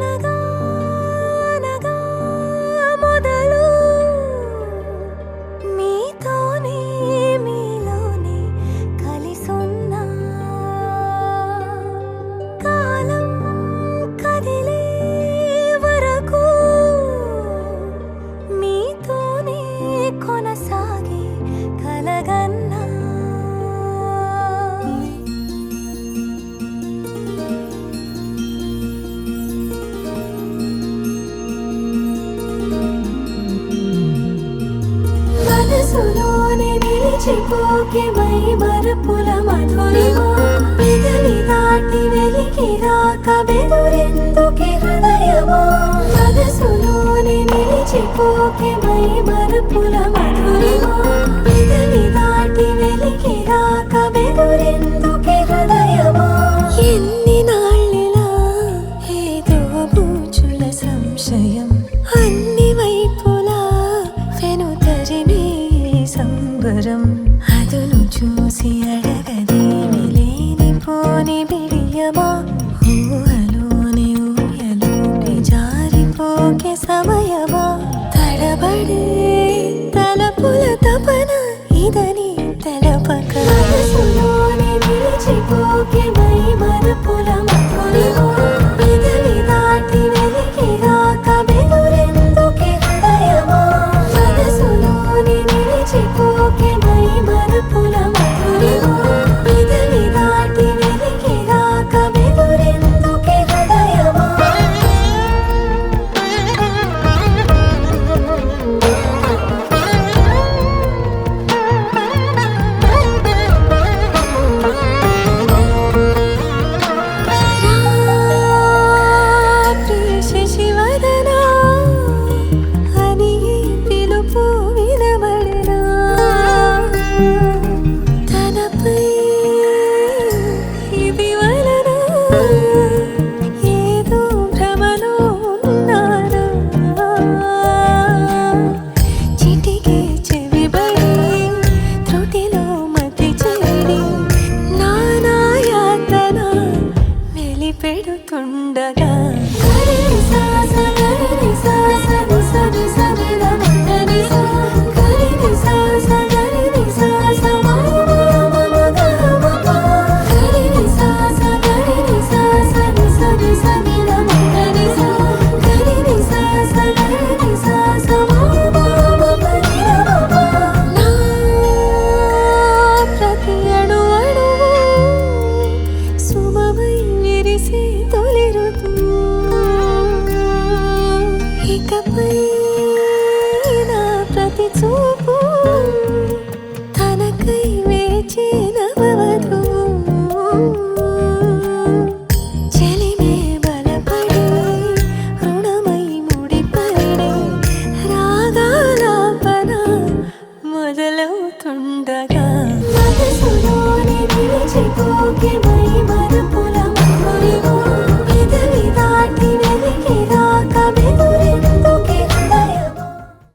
అనగా అనగా మొదలు మీతోనే మీలోనే కలిసున్నా కాలం కదిలే వరకు మీతోనే కొనసాగి కలగన్నా మనసులోనే నిలిచిపోకే మై మరపుల మధురిమా పెదవి దాటి వెలికి రాక బెదురెందుకే హృదయమా మనసులోనే నిలిచిపోకే మై మరపుల మధురిమా పెదవి దాటి వెలికి రాక బెదురెందుకే హృదయమా ఎన్ని నాళ్ళిలా ఏదో బూచుల సంశయం అన్ని వైపులా వెనుతరిమే సంబరం అదును చూసి అడగదేమి లేనిపోని బిడియమా ఊహలోని ఊయలోకి జారిపోకే సమయమా తడబడే తలపుల తపన ఇదని తెలపక మనసులోనే నిలిచిపోకే మై మరపుల మధురిమా పెదవి దాటి వెలికి రాక బెదురెందుకే హృదయమా మనసులోనే నిలిచిపోకే మై మరపుల మధురిమా పెదవి దాటి వెలికి రాక బెదురెందుకే హృదయమా శశివదనా అని పిలుపు వినబడనా తనపై ఇది వలన ఏదో భ్రమలో ఉన్నానా చిటికే చెవిబడి త్రుటిలో మతి చేరి నానా యాతన వెలిపెడుతుండగా గరి సా